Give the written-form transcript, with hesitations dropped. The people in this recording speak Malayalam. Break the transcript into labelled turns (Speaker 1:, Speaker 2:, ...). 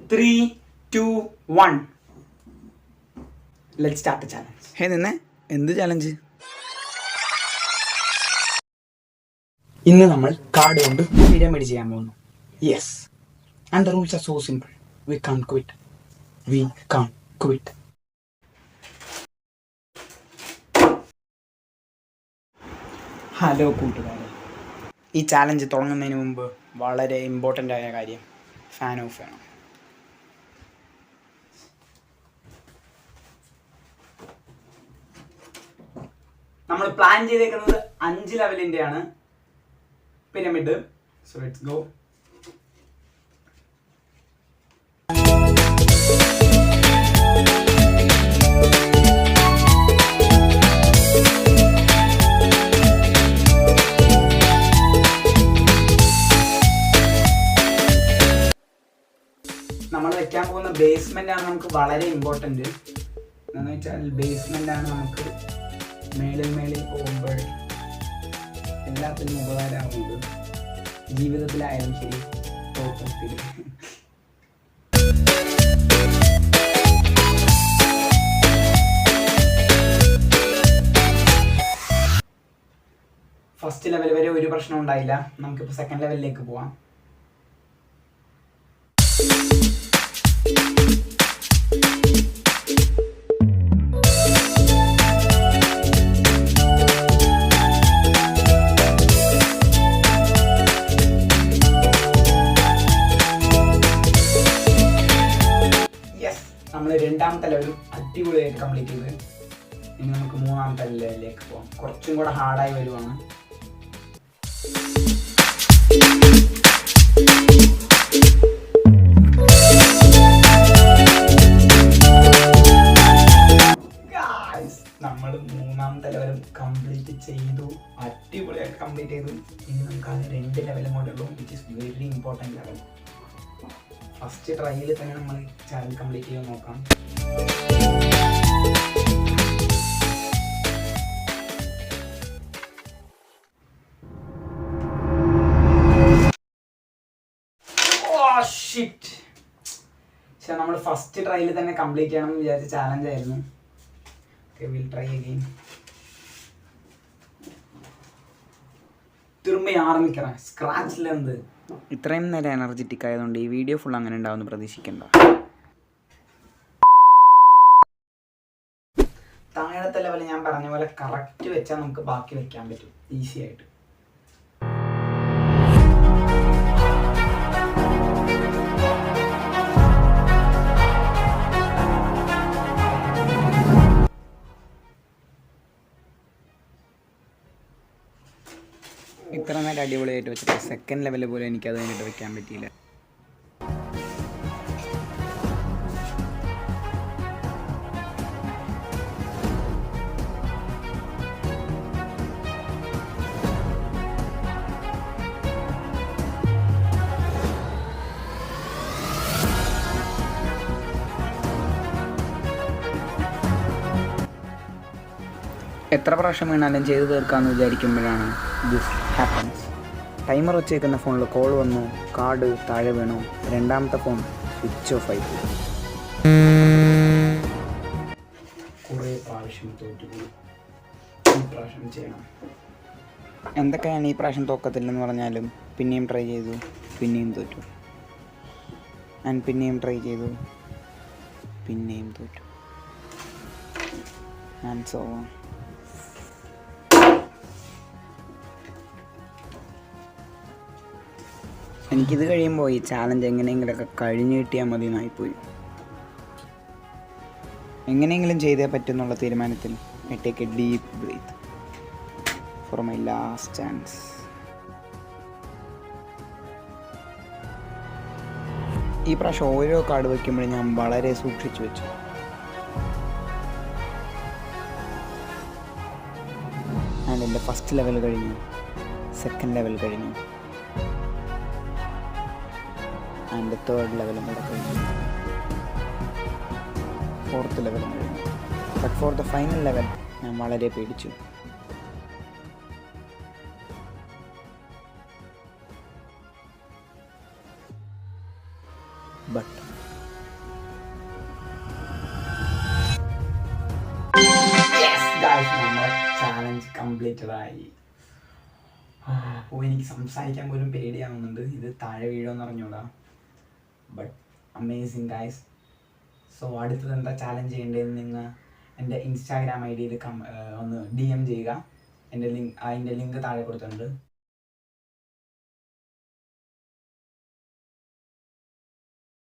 Speaker 1: 3, 2, 1. Let's start the challenge.
Speaker 2: നിന്നെ എന്ത് ചാലഞ്ച്?
Speaker 1: ഇന്ന് നമ്മൾ കാർഡ് കൊണ്ട് പിരമിഡ് ചെയ്യാൻ പോകുന്നു. Yes, and the rules are so simple. We can quit. Hello കൂട്ടുകാരെ, ഈ ചാലഞ്ച് തുടങ്ങുന്നതിന് മുമ്പ് വളരെ ഇമ്പോർട്ടൻ്റ് ആയ കാര്യം, ഫാൻ ഓഫ് വേണം. നമ്മൾ പ്ലാൻ ചെയ്തേക്കുന്നത് 5 ലെവലിൻ്റെ ആണ് പിരമിഡ്. So let's go. നമ്മൾ വെക്കാൻ പോകുന്ന ബേസ്മെൻ്റ് ആണ് നമുക്ക് വളരെ ഇമ്പോർട്ടൻ്റ്. എന്ന് വെച്ചാൽ ബേസ്മെൻ്റ് ആണ് നമുക്ക് മേളിൽ പോകുമ്പോൾ എല്ലാത്തിനും ഉപകാരമാകുന്നത്. ജീവിതത്തിലായാലും ശരി, തോട്ടത്തിൽ. ഫസ്റ്റ് ലെവൽ വരെ ഒരു പ്രശ്നം ഉണ്ടായില്ല. നമുക്കിപ്പോൾ സെക്കൻഡ് ലെവലിലേക്ക് പോവാം. നമ്മൾ 2ാമത്തെ ലെവലും അടിപൊളിയായിട്ട് കംപ്ലീറ്റ് ചെയ്ത് ഇനി നമുക്ക് 3ാമത്തെ ലെവലിലേക്ക് പോകാം. കുറച്ചും കൂടെ ഹാർഡായി വരുവാണ്. നമ്മൾ 3ാമത്തെ ലെവലും കംപ്ലീറ്റ് ചെയ്തു. അടിപൊളിയായിട്ട് കംപ്ലീറ്റ് ചെയ്തു. ഇനി നമുക്ക് അത് 2 ലെവലും കൂടെ ഉള്ളൂ, which is very important level. First ട്രയലിൽ തന്നെ നമ്മൾ ചാലഞ്ച് കംപ്ലീറ്റ് ചെയ്യാൻ നോക്കാം. പക്ഷെ നമ്മൾ ഫസ്റ്റ് ട്രയലിൽ തന്നെ കംപ്ലീറ്റ് ചെയ്യണം എന്ന് വിചാരിച്ച ചാലഞ്ച് ആയിരുന്നു. Will try again. തിരുമ്പി ആരംഭിക്കണം. സ്ക്രാച്ചിലെന്ത്
Speaker 2: ഇത്രയും നേരം എനർജറ്റിക് ആയതുകൊണ്ട് ഈ വീഡിയോ ഫുൾ അങ്ങനെ ഉണ്ടാവുമെന്ന് പ്രതീക്ഷിക്കണ്ട.
Speaker 1: താഴത്തെ ലെവൽ ഞാൻ പറഞ്ഞ പോലെ കറക്റ്റ് വെച്ചാൽ നമുക്ക് ബാക്കി വെക്കാൻ പറ്റും ഈസി ആയിട്ട്.
Speaker 2: ഇത്ര നേരം അടിപൊളിയായിട്ട് വെച്ചിട്ട് സെക്കൻഡ് ലെവൽ പോലും എനിക്കത് കഴിഞ്ഞിട്ട് വെക്കാൻ പറ്റിയില്ല. എത്ര പ്രാവശ്യം വീണാലും ചെയ്ത് തീർക്കാമെന്ന് വിചാരിക്കുമ്പോഴാണ് ദിസ് ഹാപ്പൻസ്. ടൈമർ വെച്ചേക്കുന്ന ഫോണിൽ കോൾ വന്നു, കാർഡ് താഴെ വീണു, 2ാമത്തെ ഫോൺ സ്വിച്ച് ഓഫ് ആയി.
Speaker 1: കുറേ പ്രാവശ്യം തോറ്റുപോയി. ഈ പ്രാവശ്യം ചെയ്യണം.
Speaker 2: എന്തൊക്കെയാണ് ഈ പ്രാവശ്യം തോക്കത്തില്ലെന്ന് പറഞ്ഞാലും പിന്നെയും ട്രൈ ചെയ്തു, പിന്നെയും തോറ്റു. ആൻഡ് പിന്നെയും ട്രൈ ചെയ്തു, പിന്നെയും തോറ്റു. And so on. എനിക്കിത് കഴിയുമ്പോൾ ഈ ചാലഞ്ച് എങ്ങനെയെങ്കിലുമൊക്കെ കഴിഞ്ഞ് കിട്ടിയാൽ മതി എന്നായിപ്പോയി. എങ്ങനെയെങ്കിലും ചെയ്തേ പറ്റുന്നുള്ള തീരുമാനത്തിൽ I take a deep breath for my last chance. ഈ പ്രാവശ്യം ഓരോ കാർഡ് വയ്ക്കുമ്പോഴും ഞാൻ വളരെ സൂക്ഷിച്ചു വെച്ചു. ആൻഡ് എൻ്റെ ഫസ്റ്റ് ലെവൽ കഴിഞ്ഞു, സെക്കൻഡ് ലെവൽ കഴിഞ്ഞു, ആൻഡ് 3rd ലെവലും കൂടെ കഴിഞ്ഞു, 4th ലെവലും കഴിഞ്ഞു. But for the final level ഞാൻ വളരെ പേടിച്ചു. but
Speaker 1: കംപ്ലീറ്റഡ് ആയി. അപ്പോൾ എനിക്ക് സംസാരിക്കാൻ പോലും പേടിയാവുന്നുണ്ട്, ഇത് താഴെ വീഴുമെന്ന് അറിഞ്ഞൂടാ. But amazing guys. സോ അടുത്തത് എന്താ ചാലഞ്ച് ചെയ്യേണ്ടതെന്ന് നിങ്ങൾ എൻ്റെ ഇൻസ്റ്റാഗ്രാം ID യിൽ ഒന്ന് DM ചെയ്യുക. അതിൻ്റെ ലിങ്ക് താഴെ കൊടുത്തിട്ടുണ്ട്.